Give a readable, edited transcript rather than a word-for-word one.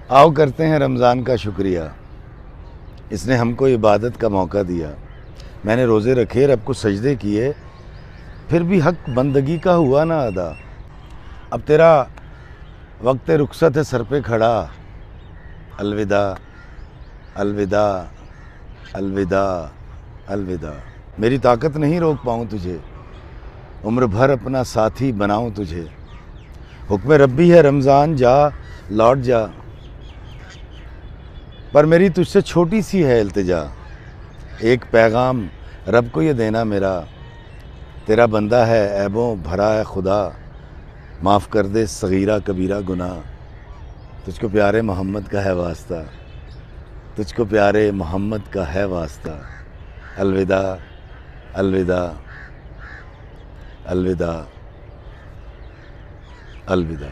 आओ करते हैं रमज़ान का शुक्रिया, इसने हमको इबादत का मौका दिया। मैंने रोज़े रखे, रब को सजदे किए, फिर भी हक बंदगी का हुआ ना अदा। अब तेरा वक्त रुखसत है सर पे खड़ा। अलविदा, अलविदा, अलविदा, अलविदा। मेरी ताकत नहीं रोक पाऊँ तुझे, उम्र भर अपना साथी बनाऊँ तुझे। हुक्म रब्बी है रमज़ान, जा लौट जा, पर मेरी तुझसे छोटी सी है इल्तिजा। एक पैगाम रब को ये देना मेरा, तेरा बंदा है ऐबों भरा है खुदा, माफ़ कर दे सगीरा कबीरा गुनाह। तुझको प्यारे मोहम्मद का है वास्ता, तुझको प्यारे मोहम्मद का है वास्ता। अलविदा, अलविदा, अलविदा, अलविदा।